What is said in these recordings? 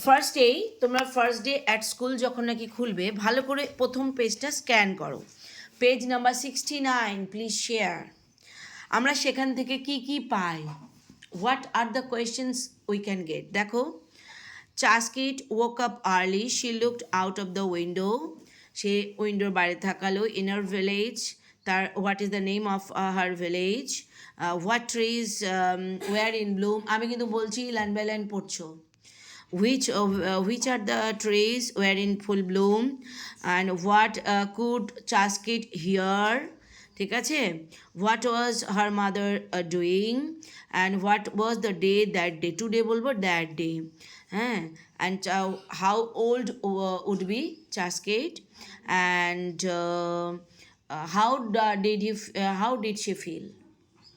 First day তোমরা first day at school যখন নাকি খুলবে ভালো করে প্রথম পেজটা স্ক্যান করো। Page number 69 please share. আমরা সেখান থেকে কি কি পাই, what are the questions we can get. দেখো, Chuskit woke up early, she looked out of the window, সে উইন্ডোর বাইরে থাকালো। ইন হার ভিলেজ, তার what is the name of her village, what trees war in Bloom. আমি কিন্তু বলছি line by line পড়ছো। Which are the trees were in full bloom, and what could Chaskit hear, ঠিক আছে? What was her mother doing, and what was the day that day, today বলবো that day, হ্যাঁ, and how old would be Chaskit, and how did she feel,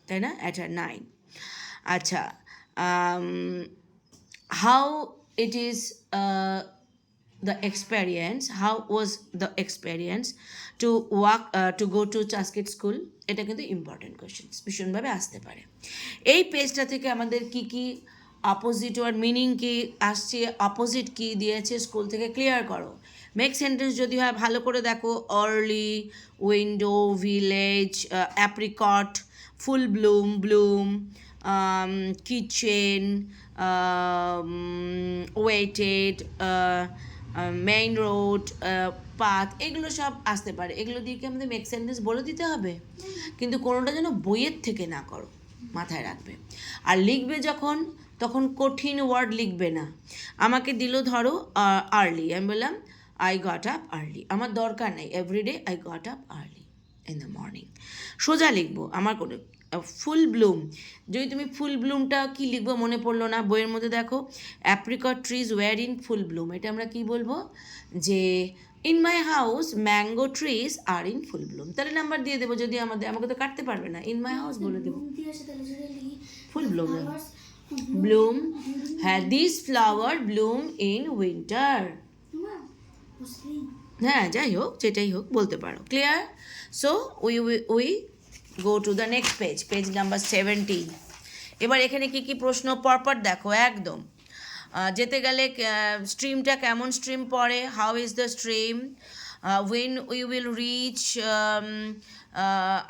তাই না, at her 9। আচ্ছা, how it is the experience, how was the experience to walk to go to Chaskit school, এটা কিন্তু important questions, ভীষণভাবে আসতে পারে। এই পেজটা থেকে আমাদের কি কি অপোজিট ওয়ার্ড মিনিং কি আসছে, অপোজিট কি দিয়েছে স্কুল থেকে ক্লিয়ার করো। মেক সেন্টেন্স যদি হয় ভালো করে দেখো। Early, window, village, apricot, full bloom, bloom, kitchen, waited, main road, path, এগুলো সব আসতে পারে। এগুলো দিয়ে কি আমাদের মেক সেন্টেন্স বলে দিতে হবে, কিন্তু কোনোটা যেন বইয়ের থেকে না করো, মাথায় রাখবে। আর লিখবে যখন, তখন কঠিন ওয়ার্ড লিখবে না। আমাকে দিল ধরো আর্লি, আমি বললাম আই গট আপ আর্লি, আমার দরকার নেই everyday I got up early in the morning, সোজা লিখবো। আমার কোনো ফুল ব্লুম, যদি তুমি ফুল ব্লুমটা কি লিখবো মনে পড়লো না, বইয়ের মধ্যে দেখো apricot trees war in full Bloom, এটা আমরা কি বলবো যে in my house mango trees are in full Bloom, তাহলে নাম্বার দিয়ে দেবো। যদি আমাকে তো কাটতে পারবে না, ইন মাই হাউস বলে দেবো, ফুল ব্লুম ব্লুম, হ্যাঁ, this flower Bloom in winter, হ্যাঁ, যাই হোক যেটাই হোক বলতে পারো। Clear? So we go to the next page, page number 17। এবার এখানে কি কি প্রশ্ন পরপর দেখো একদম। যেতে গেলে স্ট্রিমটা কেমন স্ট্রিম পড়ে, how is the stream, when we will reach,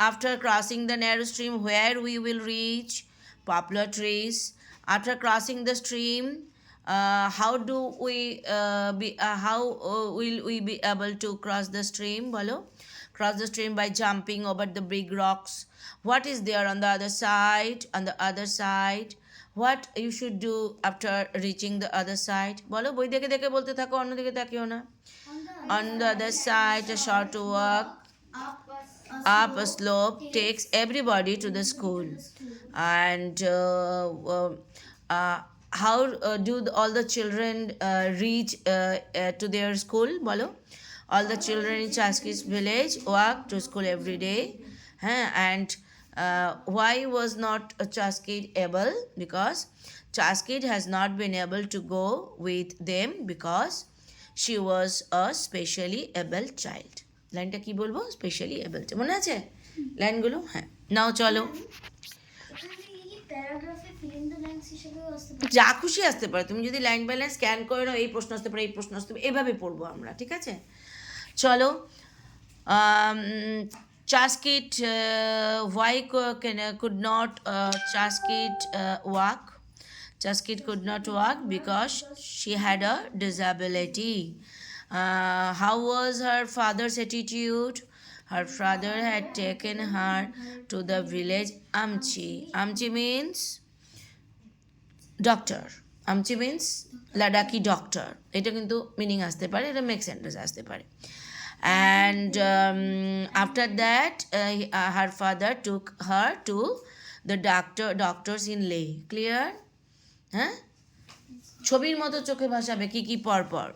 after crossing the narrow stream where we will reach, poplar trees, after crossing the stream, how do we how will we be able to cross the stream, বলো। Cross the stream by jumping over the big rocks. What is there on the other side? On the other side, what you should do after reaching the other side, বলো। বই দেখে দেখে বলতে থাকো, অন্যদিকে তাকিও না। On the other side, a short walk up a slope takes everybody to the school. And how do all the children reach to their school, bolo। All the children in Chaskit's village walk to school every day, and why was not Chaskit able, because Chaskit has not been able to go with them because she was a specially able child। লাইনটা কি বলবো, specially able, মনে আছে লাইনগুলো? হ্যাঁ, নাও চলো। যা খুশি আসতে পারে, তুমি যদি লাইন বাই লাইন স্ক্যান করে নাও, এই প্রশ্ন আসতে পারে, এই প্রশ্ন আসতে পারে, এভাবে পড়বো আমরা, ঠিক আছে? চলো। Chaskit, why could not Chaskit walk? Chaskit could not walk because she had a disability. How was her father's attitude? Her father had taken her to the village Amchi. Amchi means doctor. Amchi means Ladakhi doctor. এটা কিন্তু meaning আসতে পারে, এটা make sentence আসতে পারে। And after that, her father took her to the doctors in Leh. Clear? হ্যাঁ, ছবির মতো চোখে ভাসাবে কি কি পরপর।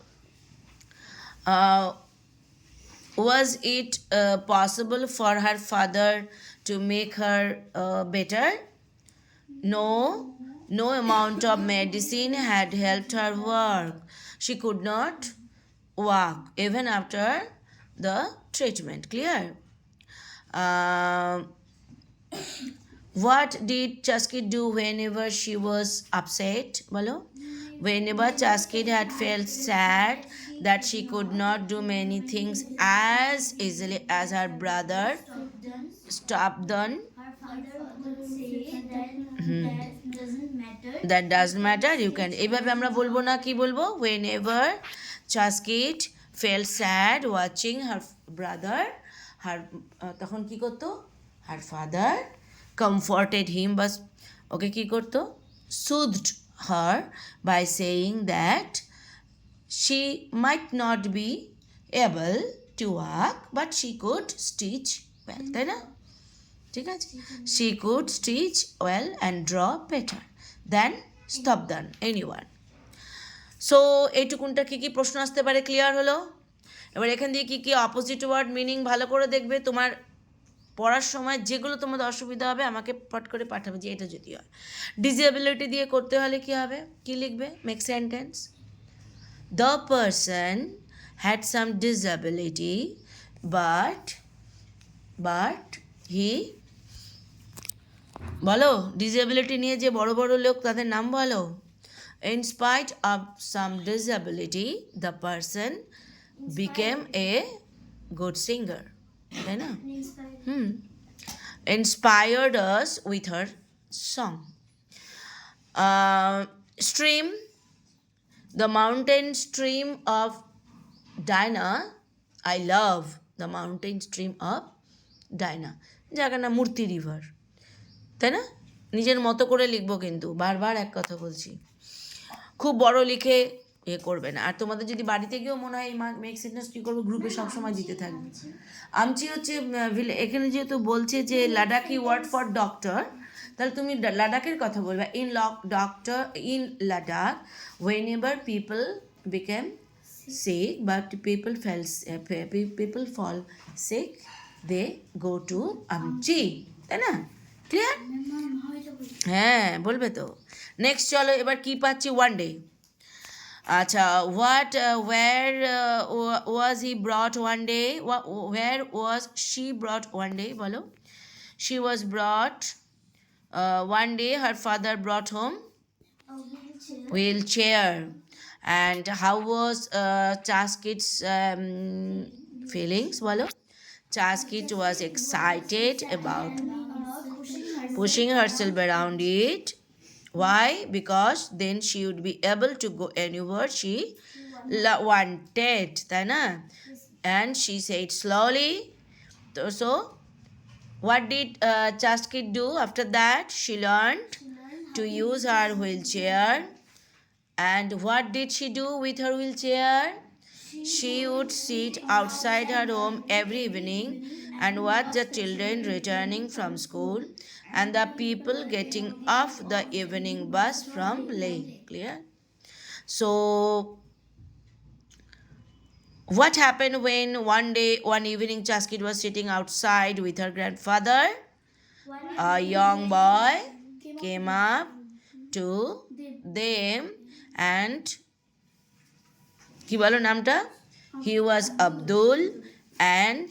Was it possible for her father to make her better? No amount of medicine had helped her work. She could not walk even after the treatment. Clear? What did Chaskit do whenever she was upset? বলো। Whenever Chaskid had felt sad that she could not do many things as easily as her brother, stop done. Her father would say that doesn't matter. That doesn't matter. You can এইভাবে আমরা বলবো না, কি বলবো? Whenever Chaskit felt sad watching her brother, her তখন কি করতো? Her father comforted him, বাস ওকে কি করতো? Soothed her by saying that she might not be able to walk but she could stitch well, তাই না? ঠিক আছে, she could stitch well and draw better than stop done anyone. So এইটুকুনটা কী কী প্রশ্ন আসতে পারে ক্লিয়ার হলো? এবার এখান দিয়ে কী কী অপোজিট ওয়ার্ড মিনিং ভালো করে দেখবে। তোমার পড়ার সময় যেগুলো তোমাদের অসুবিধা হবে আমাকে পট করে পাঠাবে যে এটা যদি হয়। ডিসেবিলিটি দিয়ে করতে হলে কী হবে, কী লিখবে? Make sentence. The person had some disability but he, বলো ডিসেবিলিটি নিয়ে যে বড় বড় লোক তাদের নাম বলো। In spite of some disability, the person became a good singer. তাই না? Inspired us with her song. Stream, the mountain stream of Dinah. I love the mountain stream of Dinah. জায়গার নাম মূর্তি রিভার, তাই না? নিজের মতো করে লিখবো, কিন্তু বারবার এক কথা বলছি, খুব বড় লিখে করবে না। আর তোমাদের যদি বাড়িতে গিয়েও মনে হয় এই মেক সেন্টেন্স কী করবো, গ্রুপে সবসময় দিতে থাকবে। আমচি হচ্ছে এখানে যেহেতু বলছে যে লাদাখি ওয়ার্ড ফর ডক্টর, তাহলে তুমি লাদাখের কথা বলবে। Doctor in Ladakh whenever people became sick but people fall sick they go to আমচি, তাই না? ক্লিয়ার? হ্যাঁ বলবে তো। নেক্সট চলো এবার কি পাচ্ছি, ওয়ান ডে। আচ্ছা, what where was he brought one day, where was she brought one day, বলো। She was brought one day, her father brought home wheelchair. And how was Chaskit's feelings, বলো। Chaskit was excited about pushing herself around it. Why? Because then she would be able to go anywhere she wanted, তাই না? And she said slowly. So what did Chaskit do after that? She learned to use her wheelchair. And what did she do with her wheelchair? She would sit outside her home every evening and watch the children returning from school and the people getting off the evening bus from play. Clear? So, what happened when one evening, Chaskit was sitting outside with her grandfather? A young boy came up to them and কি বলো নামটা? He was Abdul and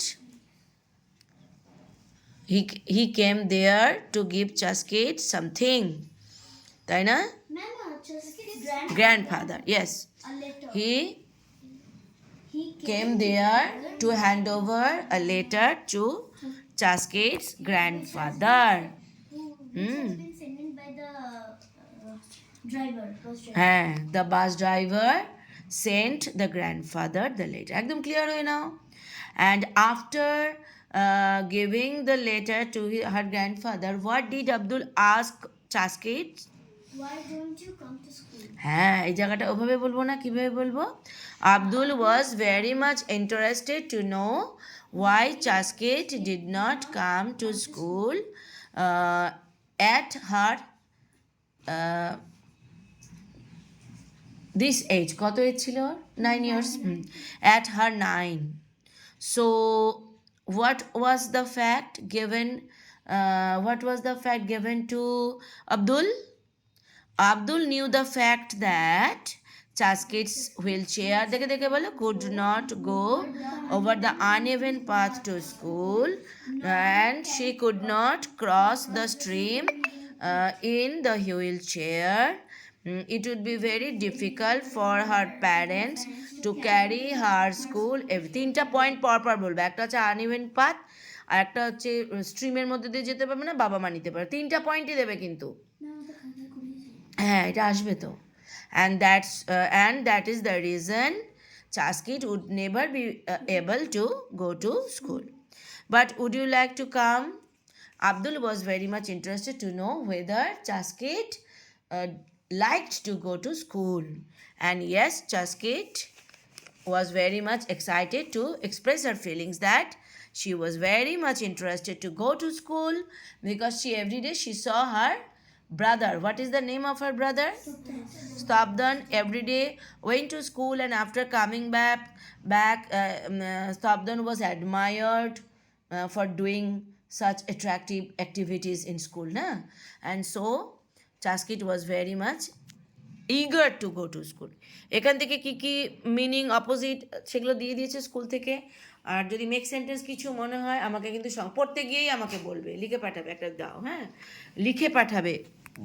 he came there to give Chaskit something, তাই না? Grandfather, yes. He came there to hand over a letter to Chaskit's grandfather. হ্যাঁ, the bus driver sent the grandfather the letter. একদম clear হয়ে নাও। And after giving the letter to her grandfather, what did Abdul ask Chaskit? Why don't you come to school? হ্যাঁ, এই জায়গাটা ওভাবে বলবো না, কিভাবে বলবো? Abdul was very much interested to know why Chaskit did not come to school at her this age. কত age ছিল? 9 years. At her 9. So what was the fact given to Abdul? Abdul knew the fact that Chaskit's wheelchair দেখে বলো could not go over the uneven path to school and she could not cross the stream in the wheelchair. It would be very difficult for her parents to carry her school. তিনটা point পরপর বলবে, একটা হচ্ছে uneven path, আর একটা হচ্ছে স্ট্রিমের মধ্যে দিয়ে যেতে পারবে না, বাবা মা নিতে পারবে, তিনটা পয়েন্টই দেবে কিন্তু। হ্যাঁ, এটা আসবে তো। And that is the reason Chaskit would never be able to go to school. But would you like to come? Abdul was very much interested to know whether Chaskit liked to go to school. And yes, Chaskit was very much excited to express her feelings that she was very much interested to go to school, because every day she saw her brother. What is the name of her brother? Stabdan every day went to school, and after coming back Stabdan was admired for doing such attractive activities in school, na? And so Chaskit was very much eager to go to school. এখান থেকে কি কি meaning opposite সেগুলো দিয়ে দিয়েছে school থেকে। আর যদি make sentence কিছু মনে হয় আমাকে কিন্তু পড়তে গিয়েই আমাকে বলবে, লিখে পাঠাবে, একটা দাও, হ্যাঁ, লিখে পাঠাবে,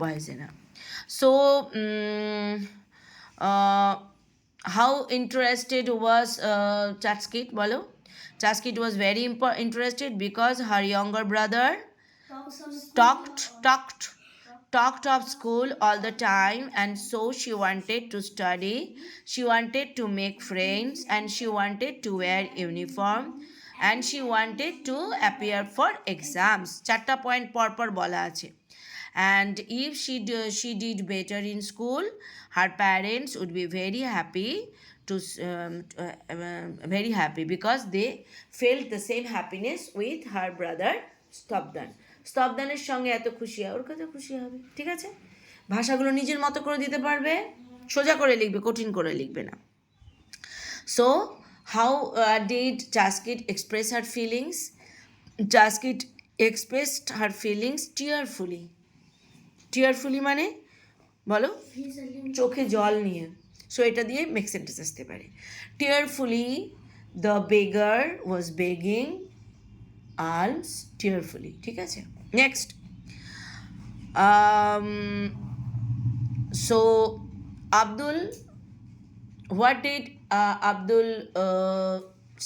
ভয়েসে না। So how interested was Chuskit, বলো। Chuskit was very interested because her younger brother talked of school all the time, and so she wanted to study, she wanted to make friends, and she wanted to wear uniform, and she wanted to appear for exams. চারটা point পরপর বলা আছে। And if she did better in school, her parents would be very happy very happy, because they felt the same happiness with her brother Stabdan. স্তবদানের সঙ্গে এত খুশি হয়, ওর কাছে খুশি হবে। ঠিক আছে, ভাষাগুলো নিজের মতো করে দিতে পারবে, সোজা করে লিখবে, কঠিন করে লিখবে না। So how did Chaskit express her feelings? Chaskit expressed her feelings tearfully. টিয়ারফুলি মানে বলো, চোখে জল নিয়ে। সো এটা দিয়ে মেক সেন্টেন্স আসতে পারে। Tearfully the beggar was begging alms tearfully. ঠিক আছে, next. So Abdul, what did Abdul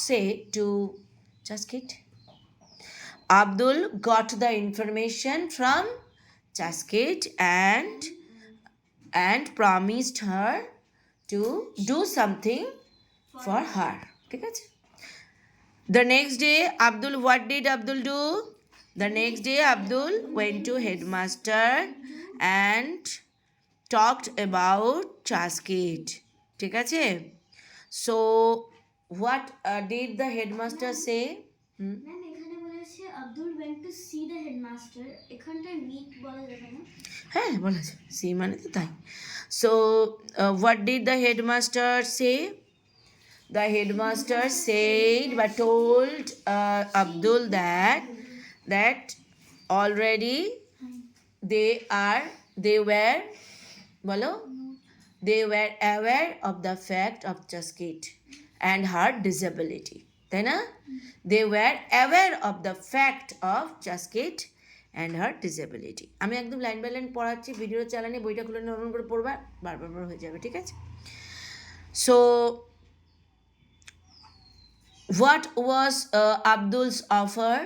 say to Chaskit? Abdul got the information from Chaskit and promised her to do something for her. ঠিক আছে। The next day, Abdul, what did Abdul do? The next day, Abdul went to headmaster and talked about Chaskit. ঠিক আছে? So, what did the headmaster say? Ma'am এখানে বলেছে Abdul went to see the headmaster, এখানটায় meet বলা যাবে না? হ্যাঁ, বলা যায়, সি মানে তো তাই। So, what did the headmaster say? The headmaster said but told Abdul that already they were aware of the fact of Chaskit and her disability. তাই না? They were aware of the fact of Chaskit and her disability. আমি একদম line by line পড়াচ্ছি, video চালানি, বইটা খুলে নরম করে পড়বা, বারবার হয়ে যাবে। ঠিক আছে। So what was Abdul's offer?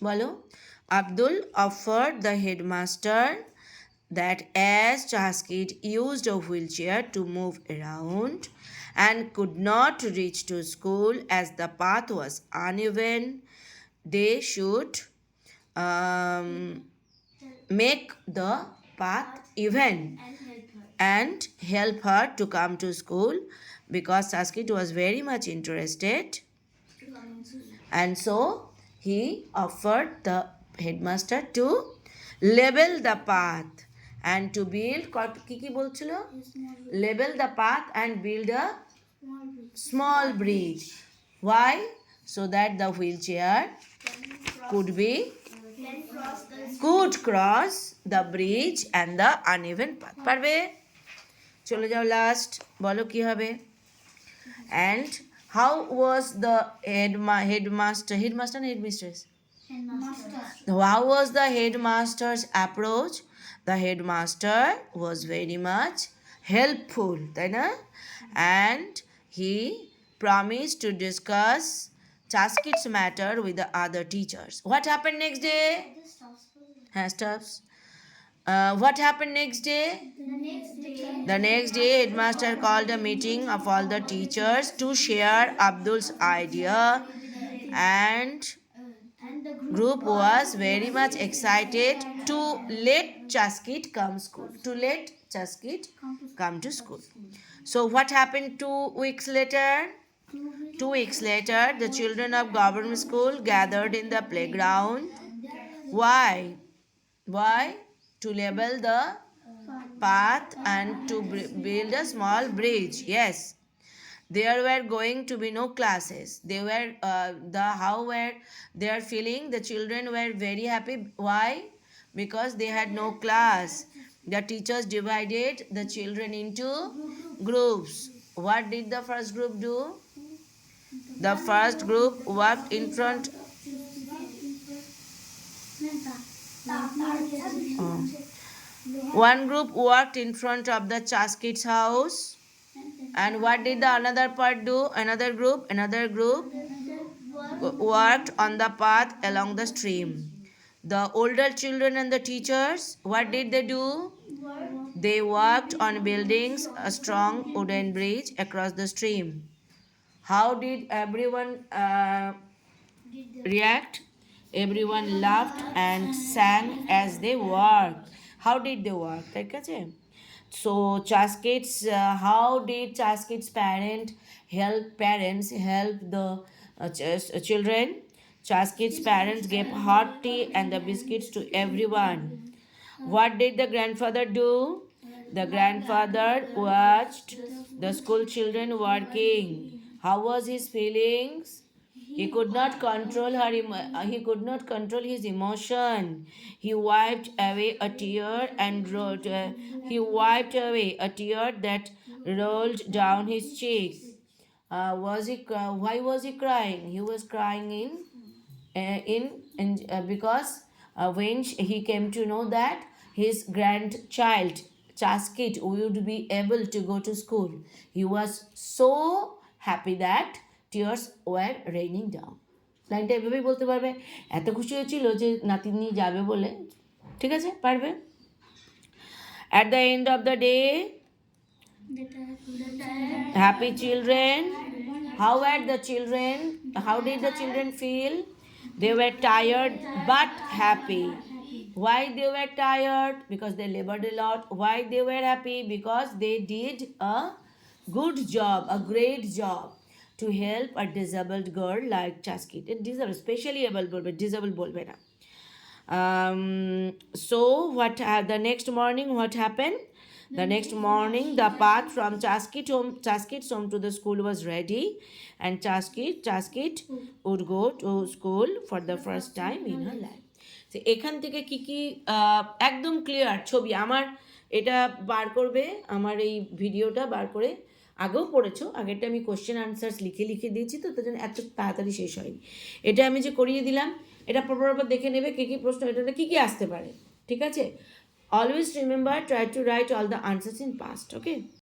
বলো। Abdul offered the headmaster that as Chaskit used a wheelchair to move around and could not reach to school as the path was uneven, they should make the path even and help her to come to school, because Chaskit was very much interested. And so he offered the headmaster to level the path and to build, কি বলছিল, level the path and build a small bridge. Why? So that the wheelchair could cross the bridge and the uneven path. পারবে? চলে যাও last, বলো কি হবে। And how was the headmaster and headmistress? How was the headmaster's approach? The headmaster was very much helpful, তাই না? And he promised to discuss Chaskit's matter with the other teachers. What happened next day? The stuff was- Stops. What happened next day? The next day. The next day, headmaster called a meeting of all the teachers to share Abdul's idea, and And the group was very much excited to let Chaskit come school. To let Chaskit come to school. So what happened 2 weeks later? 2 weeks later, the children of government school gathered in the playground. Why? Why? To level the path and to build a small bridge. Yes. There were going to be no classes. They were they are feeling, the children were very happy. Why? Because they had no class. The teachers divided the children into groups. What did the first group do? The first group walked in front. One group walked in front of the Chaskit's house. And what did the another part do? Another group worked on the path along the stream. The older children and the teachers, what did they do? They worked on building a strong wooden bridge across the stream. How did everyone react? Everyone laughed and sang as they worked. How did they work? ঠিক আছে? So Chaskit's how did Chaskit's parents help the children? Chaskit's parents gave hot tea and the biscuits to everyone. What did the grandfather do? The grandfather watched the school children working. How was his feelings? He could not control he could not control his emotion. He wiped away a tear he wiped away a tear that rolled down his cheek. Why was he crying? He was crying because when he came to know that his grandchild Chaskit would be able to go to school, he was so happy that tears were raining down. লাইনটা এভাবেই বলতে পারবে। এত খুশি হয়েছিল যে নাতিনি যাবে বলে। ঠিক আছে, পারবে। At the end of the day, happy children. How did the children feel? They were tired but happy. Why they were tired? Because they labored a lot. Why they were happy? Because they did a good job, a great job to help a disabled girl like Chaskit. Disabled, specially able bolbe, disabled bolbe na. So the next morning what happened? The next morning the path from Chaskit's home to the school was ready, and Chaskit would go to school for the first time in her life. So এখান থেকে কি কি একদম clear ছবি আমার এটা বার করবে, আমার এই ভিডিওটা বার করে আগেও পড়েছো, আগেরটা আমি কোশ্চেন আনসার্স লিখে দিয়েছি, তো তার জন্য এত তাড়াতাড়ি শেষ হয়নি। এটা আমি যে করিয়ে দিলাম, এটা পরপর দেখে নেবে কী কী প্রশ্ন, এটাতে কী কী আসতে পারে। ঠিক আছে, always remember, try to right all the answers in past. Okay.